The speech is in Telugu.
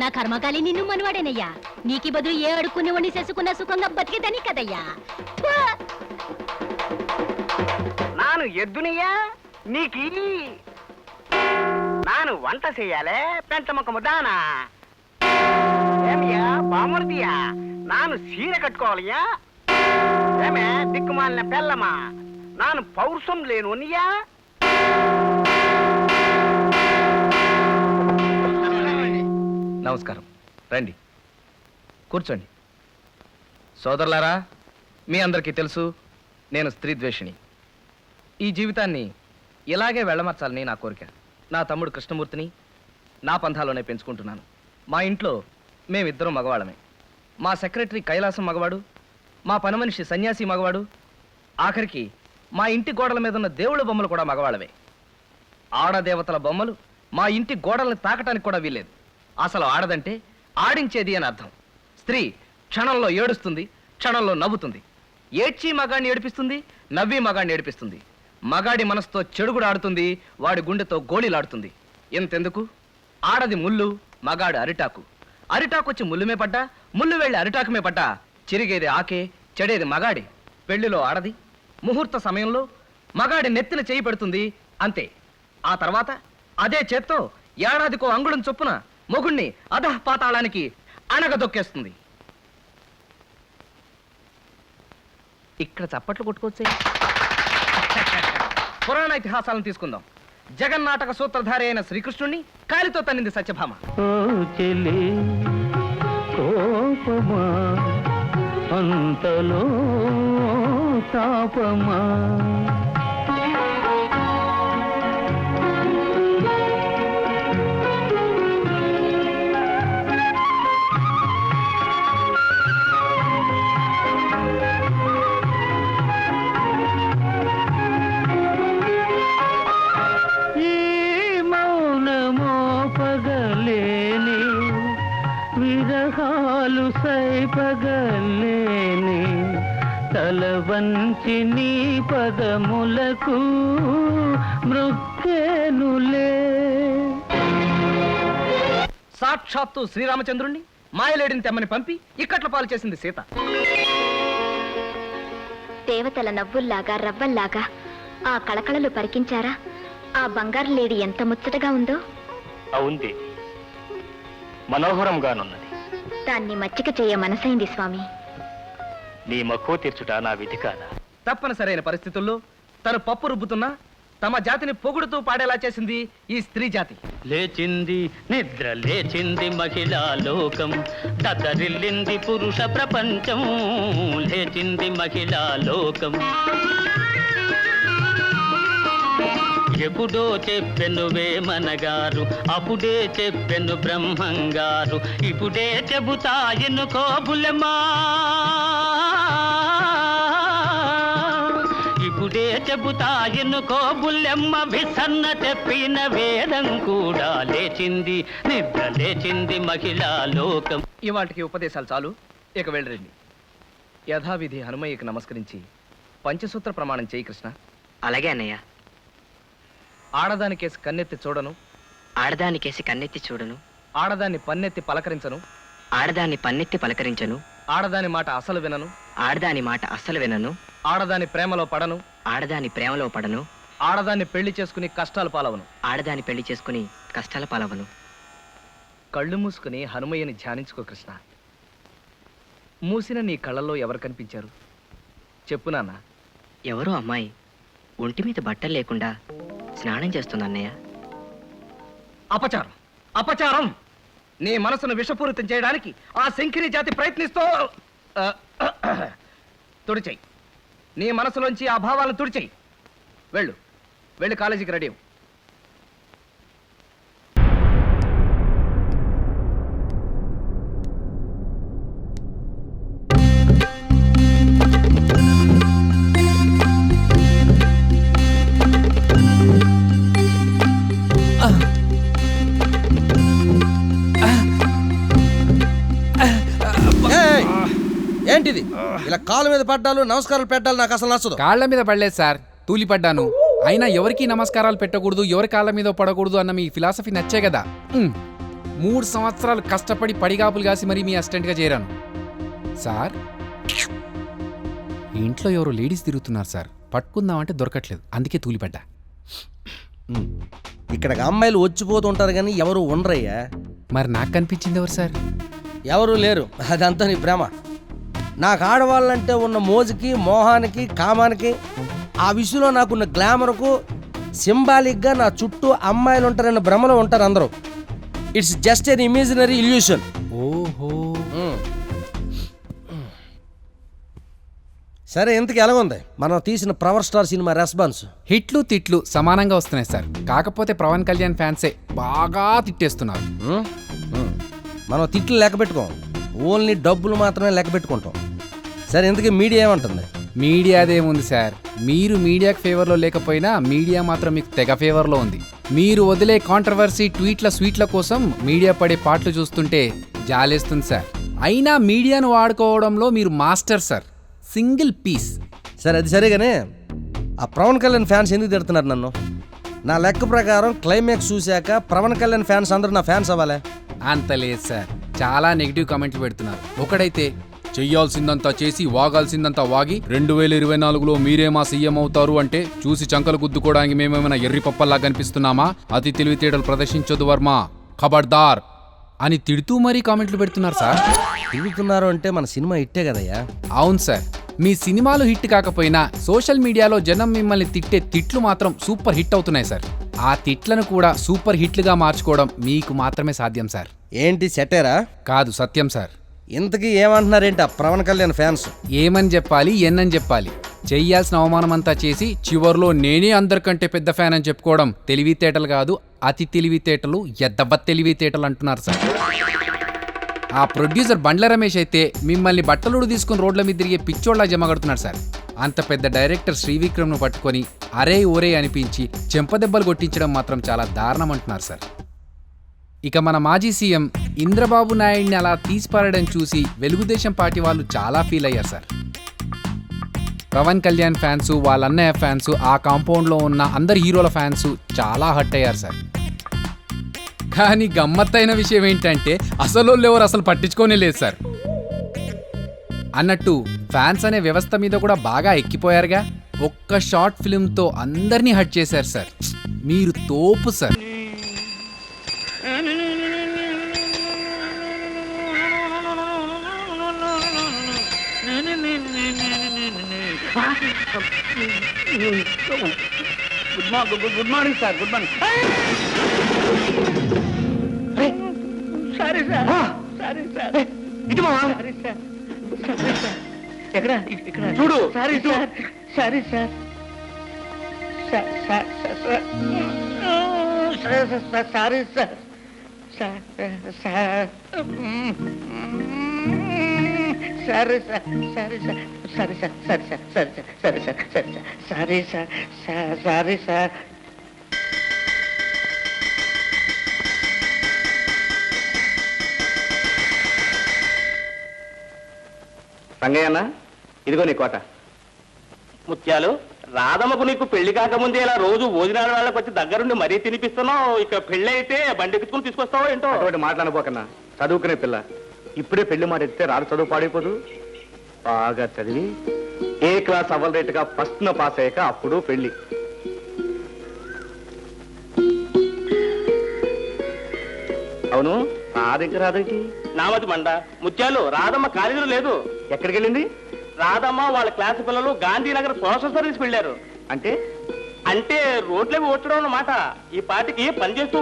నా కర్మకాలి నిన్ను మనవాడేనయ్యా. నీకి బదులు ఏ అడుక్కునేవాడిని చేసుకున్న సుఖంగా బతికేదని కదయ్యా. నాను ఎద్దునియా నీకి నాను వంట చెయ్యాలే పెంటముఖము దానా ఏమియా బామర్దియా నాను సీర కట్టుకోవాలయ్యా ఏమే దిక్కుమాలిన పెళ్ళమా నాను పౌరుషం లేనునియా నమస్కారం, రండి కూర్చోండి. సోదరులారా, మీ అందరికీ తెలుసు నేను స్త్రీ ద్వేషిణి. ఈ జీవితాన్ని ఇలాగే వెళ్ళమర్చాలని నా కోరిక. నా తమ్ముడు కృష్ణమూర్తిని నా పంథాలోనే పెంచుకుంటున్నాను. మా ఇంట్లో మేమిద్దరం మగవాళ్ళమే. మా సెక్రటరీ కైలాసం మగవాడు, మా పని మనిషి సన్యాసి మగవాడు, ఆఖరికి మా ఇంటి గోడల మీద ఉన్న దేవుళ్ళ బొమ్మలు కూడా మగవాళ్ళవే. ఆడదేవతల బొమ్మలు మా ఇంటి గోడల్ని తాకటానికి కూడా వీల్లేదు. అసలు ఆడదంటే ఆడించేది అని అర్థం. స్త్రీ క్షణంలో ఏడుస్తుంది, క్షణంలో నవ్వుతుంది. ఏడ్చి మగాడిని ఏడిపిస్తుంది, నవ్వి మగాడిని ఏడిపిస్తుంది. మగాడి మనసుతో చెడుగుడు ఆడుతుంది, వాడి గుండెతో గోళీలాడుతుంది. ఎంతెందుకు, ఆడది ముళ్ళు, మగాడు అరిటాకు. అరిటాకు వచ్చి ముళ్ళుమే పడ్డా, ముళ్ళు వెళ్ళి అరిటాకుమే పడ్డా చిరిగేది ఆకే, చెడేది మగాడి. పెళ్లిలో ఆడది ముహూర్త సమయంలో మగాడి నెత్తిన చేయి పెడుతుంది, అంతే. ఆ తర్వాత అదే చేత్తో ఏడాదికో అంగుళం చొప్పున మొగుణ్ణి అధః పాతాళానికి అణగదొక్కేస్తుంది. ఇక్కడ చప్పట్లు కొట్టుకోవచ్చే. పురాణ ఇతిహాసాలను తీసుకుందాం. జగన్నాటక సూత్రధారి అయిన శ్రీకృష్ణుణ్ణి కాలితో తన్నింది సత్యభామ. అంతలో తాపమా సైపగలేని తల వంచి నీ పదములకు మృక్కేనులే. సాక్షాత్తు శ్రీరామచంద్రుణ్ణి మాయలేడిని తెమ్మని పంపి ఇక్కట్ల పాలు చేసింది సీత. దేవతల నవ్వుల్లాగా రవ్వల్లాగా ఆ కళకళలు పరికించారా? ఆ బంగారు లేడి ఎంత ముచ్చటగా ఉందో. అవుంది, మనోహరంగానున్నది. దాన్ని మచ్చిక చేయ మనసైంది స్వామి. నీ మక్కువ తీర్చుట నా విధి కాదా? తప్పనిసరైన పరిస్థితుల్లో తను పప్పు రుబ్బుతున్నా తమ జాతిని పొగుడుతూ పాడేలా చేసింది ఈ స్త్రీ జాతి. లేచింది నిద్ర లేచింది మహిళా లోకం, దద్దరిల్లింది పురుష ప్రపంచం. లేచింది మహిళా లోకం. ఎప్పుడో చెప్పెను వేమనగారు, అప్పుడే చెప్పెను బ్రహ్మంగారు. ఇప్పుడే చెబుతా ఎన్నుకో బుల్లెమ్మా, ఇప్పుడే చెబుతా ఎన్నుకో బుల్లెమ్మ. విసన్న చెప్పిన వేదం కూడా లేచింది, నిద్ర లేచింది మహిళా లోకం. ఇవాటికి ఉపదేశాలు చాలు, ఇక వెళ్ళరండి. యథావిధి హనుమయ్యకి నమస్కరించి పంచసూత్ర ప్రమాణం చేయి కృష్ణ. అలాగే అన్నయ్య. ఆడదానికేసి కన్నెత్తి చూడను, ఆడదానికేసి కన్నెత్తి చూడను, ఆడదాన్ని పన్నెత్తి పలకరించను, ఆడదాన్ని పన్నెత్తి పలకరించను, ఆడదాని మాట అసలు వినను, ఆడదాని మాట అస్సలు వినను, ఆడదాని ప్రేమలో పడను, ఆడదాని ప్రేమలో పడను, ఆడదాన్ని పెళ్లి చేసుకుని కష్టాలు పాలవను, ఆడదాని పెళ్లి చేసుకుని కష్టాల పాలవను. కళ్ళు మూసుకుని హనుమయ్యని ధ్యానించుకో కృష్ణ. మూసిన నీ కళ్ళల్లో ఎవరు కనిపించారు చెప్పు నాన్న. ఎవరో అమ్మాయి ఒంటి మీద బట్టలు లేకుండా స్నానం చేస్తుంది అన్నయ్య. అపచారం, అపచారం! నీ మనసును విషపూరితం చేయడానికి ఆ శంకిరి జాతి ప్రయత్నిస్తూ తుడిచేయి. నీ మనసులోంచి ఆ భావాలను తుడిచేయి. వెళ్ళు, వెళ్ళి కాలేజీకి రెడీ అవ్వు. ఏంటిది ఇలా కాళ్ళ మీద పడ్డాలు నమస్కారాలు పెట్టాలి? నాకు అసలు నచ్చదు. కాళ్ళ మీద పడలేదు సార్, తూలి పడ్డాను. అయినా ఎవరికి నమస్కారాలు పెట్టకూడదు, ఎవరి కాళ్ళ మీద పడకూడదు అన్న మీ ఫిలాసఫీ నచ్చే కదా. 3 సంవత్సరాలు కష్టపడి పడిగాపులు కాసి మరీ మీ అసిస్టెంట్గా చేరాను సార్. ఇంట్లో ఎవరో లేడీస్ తిరుగుతున్నారు సార్, పట్టుకుందామంటే దొరకట్లేదు, అందుకే తూలిపడ్డా. ఇక్కడికి అమ్మాయిలు వచ్చిపోతుంటారు కానీ ఎవరు ఉండరయ్యా. మరి నాకు కనిపించింది ఎవరు సార్? ఎవరు లేరు, అదంతా నీ ప్రేమ. నాకు ఆడవాళ్ళంటే ఉన్న మోజుకి, మోహానికి, కామానికి, ఆ విషయంలో నాకున్న గ్లామర్కు సింబాలిక్గా నా చుట్టూ అమ్మాయిలు ఉంటారన్న భ్రమలో ఉంటారు అందరూ. It's just N imaginary illusion. ఓహో. సరే, ఇంతకు ఎలాగుంది మనం తీసిన పవర్ స్టార్ సినిమా రెస్పాన్స్? హిట్లు తిట్లు సమానంగా వస్తున్నాయి సార్, కాకపోతే పవన్ కళ్యాణ్ ఫ్యాన్సే బాగా తిట్టేస్తున్నారు. మనం తిట్లు లెక్క పెట్టుకోం, ఓన్లీ డబ్బులు మాత్రమే లెక్క పెట్టుకుంటాం. సరే, ఇంతకీ మీడియా ఏమంటుంది? మీడియాదేముంది సార్, మీరు మీడియాకి ఫేవర్లో లేకపోయినా మీడియా మాత్రం మీకు తెగ ఫేవర్లో ఉంది. మీరు వదిలే కాంట్రవర్సీ ట్వీట్ల స్వీట్ల కోసం మీడియా పడే పాటలు చూస్తుంటే జాలేస్తుంది సార్. అయినా మీడియాను వాడుకోవడంలో మీరు మాస్టర్ సార్, సింగిల్ పీస్. సరే, అది సరేగానే ఆ పవన్ కళ్యాణ్ ఫ్యాన్స్ ఎందుకు తిడుతున్నారు నన్ను? నా లెక్క ప్రకారం క్లైమాక్స్ చూశాక పవన్ కళ్యాణ్ ఫ్యాన్స్ అందరూ నా ఫ్యాన్స్ అవ్వాలి. అంత లేదు సార్, చాలా నెగిటివ్ కామెంట్లు పెడుతున్నారు. ఒకడైతే చెయ్యాల్సిందంతా చేసి వాగాల్సిందంతా వాగి 2024లో మీరే మా సీఎం అవుతారు అంటే చూసి చంకలు గుద్దుకోవడానికి మేమేమైనా ఎర్రి పప్పల్లా కనిపిస్తున్నామా? అతి తెలివితేటలు ప్రదర్శించొద్దు వర్మ, ఖబర్దార్ అని తిడుతూ మరీ కామెంట్లు పెడుతున్నారు సార్. తిరుగుతున్నారు అంటే మన సినిమా ఇట్టే కదయ్యా. అవును సార్, మీ సినిమాలు హిట్ కాకపోయినా సోషల్ మీడియాలో జనం మిమ్మల్ని తిట్టే తిట్లు మాత్రం సూపర్ హిట్ అవుతున్నాయి సార్. ఆ తిట్లను కూడా సూపర్ హిట్లుగా మార్చుకోవడం మీకు మాత్రమే సాధ్యం సార్. ఏంటి సెటేరా? కాదు, సత్యం సార్. ఇంతకీ ఏమంటున్నారేంటి ఆ పవన్ కళ్యాణ్ ఫ్యాన్స్? ఏమని చెప్పాలి, ఎన్నని చెప్పాలి? చెయ్యాల్సిన అవమానమంతా చేసి చివర్లో నేనే అందరికంటే పెద్ద ఫ్యాన్ అని చెప్పుకోవడం తెలివితేటలు కాదు, అతి తెలివితేటలు, ఎద్దబ్బ తెలివితేటలు అంటున్నారు సార్. ఆ ప్రొడ్యూసర్ బండ్ల రమేష్ అయితే మిమ్మల్ని బట్టలుడు తీసుకుని రోడ్ల మీద తిరిగే పిచ్చోళ్ళ జమగడుతున్నాడు సార్. అంత పెద్ద డైరెక్టర్ శ్రీవిక్రమ్ను పట్టుకొని అరే ఒరే అనిపించి చెంపదెబ్బలు కొట్టించడం మాత్రం చాలా దారుణం అంటున్నారు సార్. ఇక మన మాజీ సీఎం ఇంద్రబాబు నాయుడిని అలా తీసిపారడం చూసి తెలుగుదేశం పార్టీ వాళ్ళు చాలా ఫీల్ అయ్యారు సార్. పవన్ కళ్యాణ్ ఫ్యాన్స్, వాళ్ళ అన్నయ్య ఫ్యాన్స్, ఆ కాంపౌండ్లో ఉన్న అందరు హీరోల ఫ్యాన్స్ చాలా హర్ట్ అయ్యారు సార్. కానీ గమ్మత్తైన విషయం ఏంటంటే అసలు ఎవరు అసలు పట్టించుకోనే లేదు సార్. అన్నట్టు ఫ్యాన్స్ అనే వ్యవస్థ మీద కూడా బాగా ఎక్కిపోయారుగా. ఒక్క షార్ట్ ఫిల్మ్తో అందరినీ హర్ట్ చేశారు సార్. మీరు తోపు sir. Good morning sir. Good morning. Sorry sir. Sorry sir. ఇటు సారీ సార్. ఎక్కడ? ఇక్కడ చూడు. Sorry sir. Sorry sir. Sorry sir. సరే సార్. సరే సార్. సరే సార్. సరే సార్. సరే సార్. సరే సార్. సరే సార్. సరే సార్. Sorry sir. రంగయ్యన్న, ఇదిగో నీ కోట. ముత్యాలు, రాధమ్మకు నీకు పెళ్లి కాకముందే ఇలా రోజు భోజనాల వాళ్ళకి వచ్చి దగ్గరుండి మరీ తినిపిస్తున్నావు. ఇక పెళ్లి అయితే బండి ఎత్తుకుని తీసుకొస్తావో ఏంటో. అటువంటి మాట్లాడబోకన్నా, చదువుకునే పిల్ల. ఇప్పుడే పెళ్లి మాట ఎత్తే రాదు చదువు పాడైపోదు. బాగా చదివి ఏ క్లాస్ అవ్వలేట్టుగా ఫస్ట్ ను పాస్ అయ్యాక అప్పుడు పెళ్లి. అవును, రాధింక రాధకి నామతి మండ. ముత్యాలు, రాధమ్మ కాలేజీలో లేదు. ఎక్కడికి వెళ్ళింది? రాధమ్మ వాళ్ళ క్లాస్ పిల్లలు గాంధీనగర్ సోషల్ సర్వీస్ వెళ్ళారు. అంటే అంటే రోడ్లవి ఓడ్చడం అన్నమాట. ఈ పాటికి పనిచేస్తూ